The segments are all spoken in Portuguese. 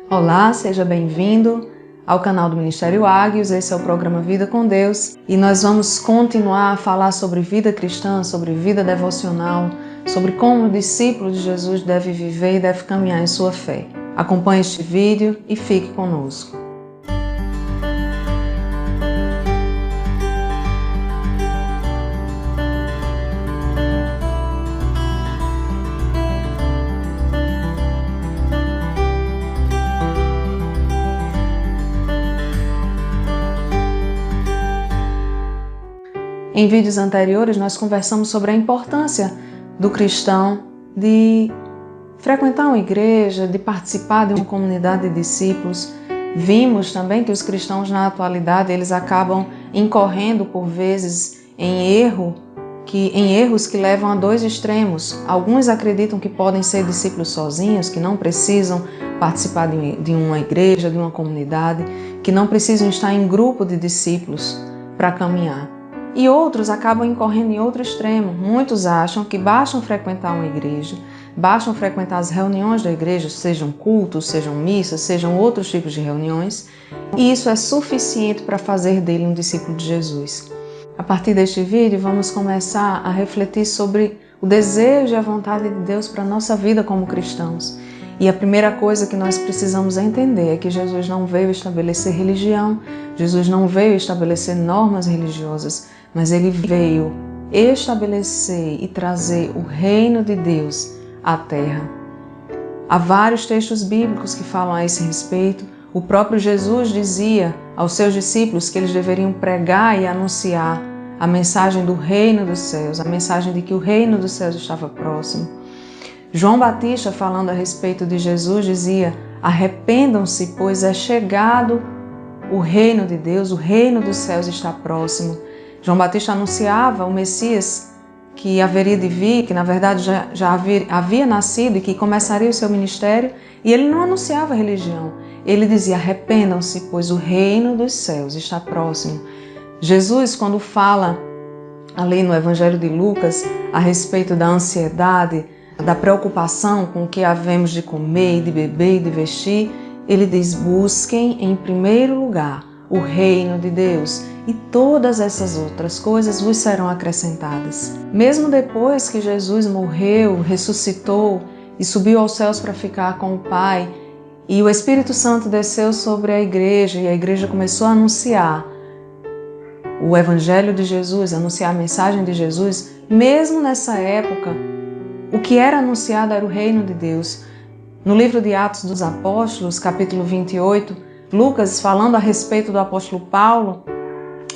Olá, seja bem-vindo ao canal do Ministério Águios. Esse é o programa Vida com Deus e nós vamos continuar a falar sobre vida cristã, sobre vida devocional, sobre como o discípulo de Jesus deve viver e deve caminhar em sua fé. Acompanhe este vídeo e fique conosco. Em vídeos anteriores, nós conversamos sobre a importância do cristão de frequentar uma igreja, de participar de uma comunidade de discípulos. Vimos também que os cristãos na atualidade eles acabam incorrendo por vezes em erros que levam a dois extremos. Alguns acreditam que podem ser discípulos sozinhos, que não precisam participar de uma igreja, de uma comunidade, que não precisam estar em grupo de discípulos para caminhar. E outros acabam incorrendo em outro extremo. Muitos acham que bastam frequentar uma igreja, bastam frequentar as reuniões da igreja, sejam cultos, sejam missas, sejam outros tipos de reuniões, e isso é suficiente para fazer dele um discípulo de Jesus. A partir deste vídeo, vamos começar a refletir sobre o desejo e a vontade de Deus para a nossa vida como cristãos. E a primeira coisa que nós precisamos entender é que Jesus não veio estabelecer religião, Jesus não veio estabelecer normas religiosas, mas Ele veio estabelecer e trazer o reino de Deus à terra. Há vários textos bíblicos que falam a esse respeito. O próprio Jesus dizia aos seus discípulos que eles deveriam pregar e anunciar a mensagem do reino dos céus, a mensagem de que o reino dos céus estava próximo. João Batista, falando a respeito de Jesus, dizia: arrependam-se, pois é chegado o reino de Deus, o reino dos céus está próximo. João Batista anunciava o Messias que haveria de vir, que na verdade já havia nascido e que começaria o seu ministério, e ele não anunciava religião. Ele dizia: arrependam-se, pois o reino dos céus está próximo. Jesus, quando fala ali no Evangelho de Lucas a respeito da ansiedade, da preocupação com o que havemos de comer, de beber e de vestir, ele diz: busquem em primeiro lugar o reino de Deus e todas essas outras coisas vos serão acrescentadas. Mesmo depois que Jesus morreu, ressuscitou e subiu aos céus para ficar com o Pai, e o Espírito Santo desceu sobre a igreja e a igreja começou a anunciar o Evangelho de Jesus, anunciar a mensagem de Jesus, mesmo nessa época, o que era anunciado era o reino de Deus. No livro de Atos dos Apóstolos, capítulo 28, Lucas, falando a respeito do apóstolo Paulo,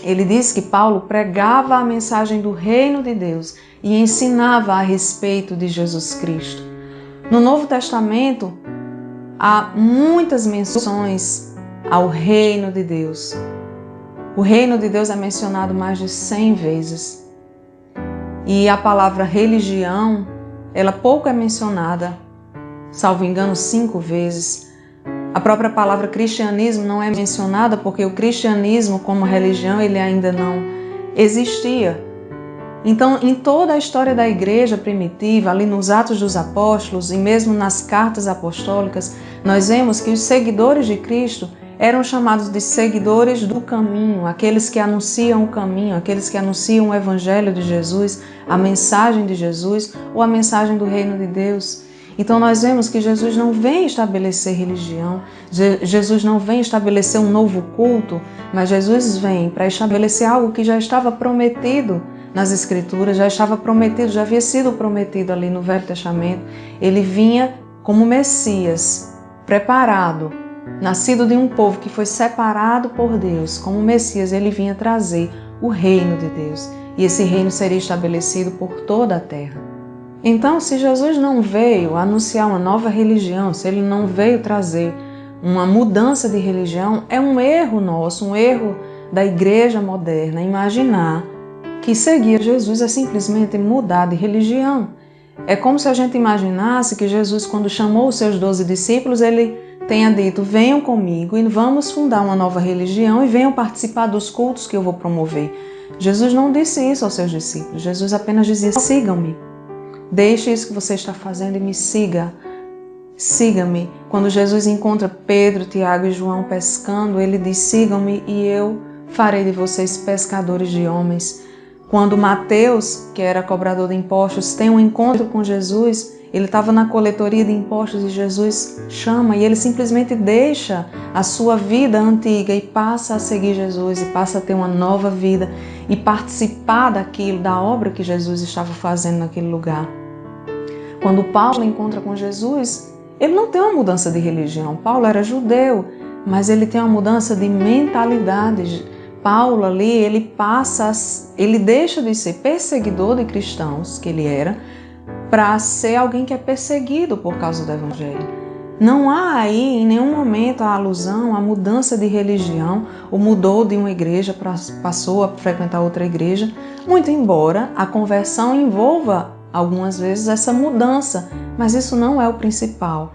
ele diz que Paulo pregava a mensagem do reino de Deus e ensinava a respeito de Jesus Cristo. No Novo Testamento, há muitas menções ao reino de Deus. O reino de Deus é mencionado mais de 100 vezes. E a palavra religião, ela pouco é mencionada, salvo engano 5 vezes. A própria palavra cristianismo não é mencionada porque o cristianismo como religião ele ainda não existia. Então, em toda a história da igreja primitiva, ali nos Atos dos Apóstolos e mesmo nas cartas apostólicas, nós vemos que os seguidores de Cristo eram chamados de seguidores do caminho, aqueles que anunciam o caminho, aqueles que anunciam o Evangelho de Jesus, a mensagem de Jesus ou a mensagem do reino de Deus. Então nós vemos que Jesus não vem estabelecer religião, Jesus não vem estabelecer um novo culto, mas Jesus vem para estabelecer algo que já estava prometido nas Escrituras, já estava prometido, já havia sido prometido ali no Velho Testamento. Ele vinha como Messias, preparado, nascido de um povo que foi separado por Deus, como Messias, ele vinha trazer o reino de Deus. E esse reino seria estabelecido por toda a terra. Então, se Jesus não veio anunciar uma nova religião, se ele não veio trazer uma mudança de religião, é um erro nosso, um erro da igreja moderna, imaginar que seguir Jesus é simplesmente mudar de religião. É como se a gente imaginasse que Jesus, quando chamou os seus 12 discípulos, ele tenha dito: venham comigo e vamos fundar uma nova religião e venham participar dos cultos que eu vou promover. Jesus não disse isso aos seus discípulos, Jesus apenas dizia: sigam-me. Deixe isso que você está fazendo e me siga. siga-me. Quando Jesus encontra Pedro, Tiago e João pescando, ele diz: sigam-me e eu farei de vocês pescadores de homens. Quando Mateus, que era cobrador de impostos, tem um encontro com Jesus, ele estava na coletoria de impostos e Jesus chama e ele simplesmente deixa a sua vida antiga e passa a seguir Jesus e passa a ter uma nova vida e participar daquilo, da obra que Jesus estava fazendo naquele lugar. Quando Paulo encontra com Jesus, ele não tem uma mudança de religião. Paulo era judeu, mas ele tem uma mudança de mentalidade. Paulo ali, ele deixa de ser perseguidor de cristãos, que ele era, para ser alguém que é perseguido por causa do Evangelho. Não há aí em nenhum momento a alusão à mudança de religião, ou mudou de uma igreja, passou a frequentar outra igreja, muito embora a conversão envolva algumas vezes essa mudança, mas isso não é o principal.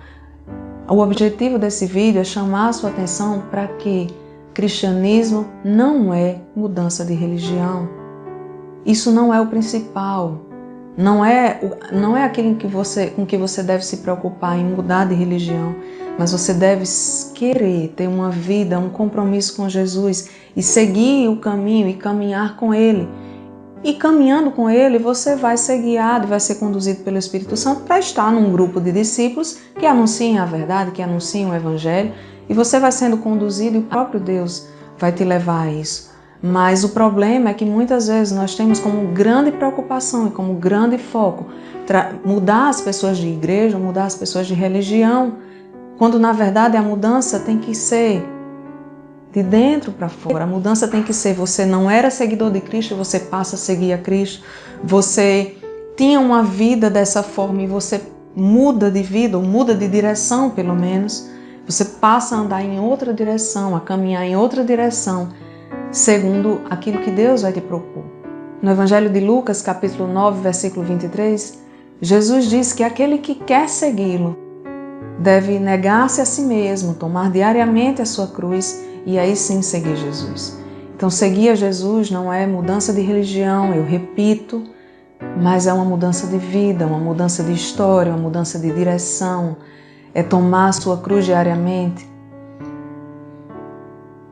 O objetivo desse vídeo é chamar a sua atenção para que cristianismo não é mudança de religião. Isso não é o principal. Não é aquilo com que você deve se preocupar em mudar de religião, mas você deve querer ter uma vida, um compromisso com Jesus e seguir o caminho e caminhar com Ele. E caminhando com Ele, você vai ser guiado, vai ser conduzido pelo Espírito Santo para estar num grupo de discípulos que anunciem a verdade, que anunciem o Evangelho, e você vai sendo conduzido e o próprio Deus vai te levar a isso. Mas o problema é que muitas vezes nós temos como grande preocupação e como grande foco mudar as pessoas de igreja, mudar as pessoas de religião, quando na verdade a mudança tem que ser de dentro para fora. A mudança tem que ser: você não era seguidor de Cristo, você passa a seguir a Cristo. Você tinha uma vida dessa forma e você muda de vida, ou muda de direção pelo menos. Você passa a andar em outra direção, a caminhar em outra direção, segundo aquilo que Deus vai te propor. No Evangelho de Lucas, capítulo 9, versículo 23, Jesus diz que aquele que quer segui-lo deve negar-se a si mesmo, tomar diariamente a sua cruz e aí sim seguir Jesus. Então, seguir a Jesus não é mudança de religião, eu repito, mas é uma mudança de vida, uma mudança de história, uma mudança de direção. É tomar a sua cruz diariamente.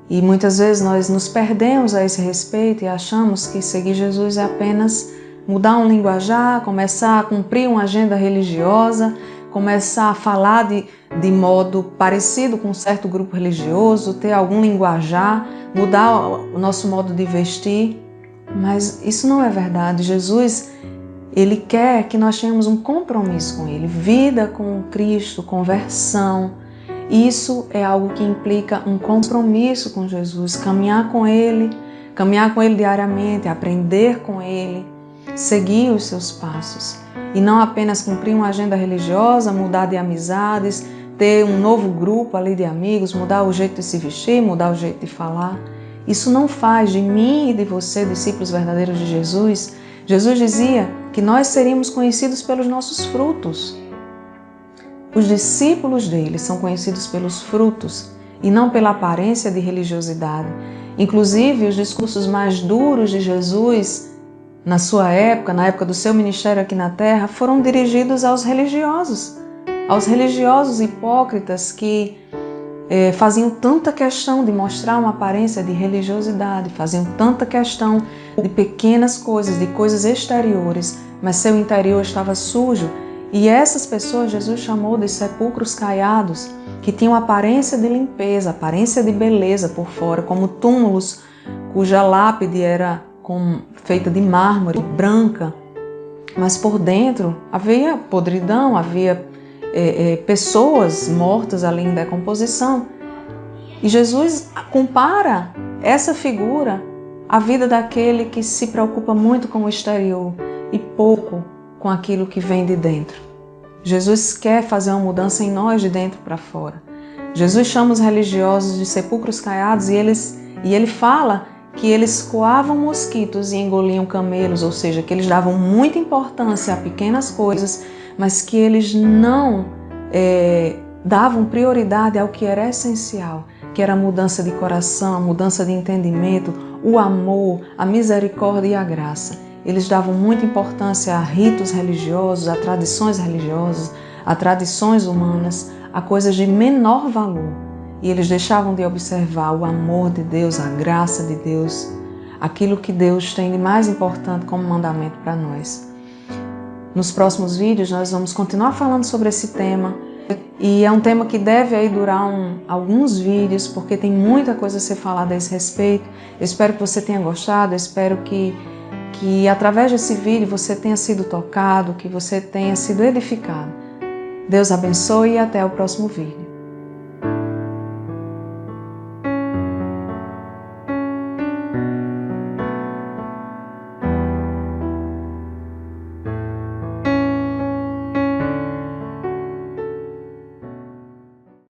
E muitas vezes nós nos perdemos a esse respeito e achamos que seguir Jesus é apenas mudar um linguajar, começar a cumprir uma agenda religiosa, começar a falar de modo parecido com um certo grupo religioso, ter algum linguajar, mudar o nosso modo de vestir. Mas isso não é verdade. Jesus, Ele quer que nós tenhamos um compromisso com Ele, vida com Cristo, conversão. Isso é algo que implica um compromisso com Jesus, caminhar com Ele diariamente, aprender com Ele, seguir os seus passos. E não apenas cumprir uma agenda religiosa, mudar de amizades, ter um novo grupo ali de amigos, mudar o jeito de se vestir, mudar o jeito de falar. Isso não faz de mim e de você discípulos verdadeiros de Jesus. Jesus dizia que nós seríamos conhecidos pelos nossos frutos. Os discípulos dele são conhecidos pelos frutos e não pela aparência de religiosidade. Inclusive, os discursos mais duros de Jesus na sua época, na época do seu ministério aqui na terra, foram dirigidos aos religiosos hipócritas que faziam tanta questão de mostrar uma aparência de religiosidade, faziam tanta questão de pequenas coisas, de coisas exteriores, mas seu interior estava sujo. E essas pessoas Jesus chamou de sepulcros caiados, que tinham aparência de limpeza, aparência de beleza por fora, como túmulos cuja lápide era feita de mármore, branca, mas por dentro havia podridão, havia pessoas mortas ali em decomposição. E Jesus compara essa figura à vida daquele que se preocupa muito com o exterior e pouco com aquilo que vem de dentro. Jesus quer fazer uma mudança em nós de dentro para fora. Jesus chama os religiosos de sepulcros caiados e ele fala que eles coavam mosquitos e engoliam camelos, ou seja, que eles davam muita importância a pequenas coisas, mas que eles não davam prioridade ao que era essencial, que era a mudança de coração, a mudança de entendimento, o amor, a misericórdia e a graça. Eles davam muita importância a ritos religiosos, a tradições religiosas, a tradições humanas, a coisas de menor valor. E eles deixavam de observar o amor de Deus, a graça de Deus, aquilo que Deus tem de mais importante como mandamento para nós. Nos próximos vídeos nós vamos continuar falando sobre esse tema, e é um tema que deve aí durar alguns vídeos, porque tem muita coisa a ser falada a esse respeito. Eu espero que você tenha gostado, eu espero que através desse vídeo você tenha sido tocado, que você tenha sido edificado. Deus abençoe e até o próximo vídeo.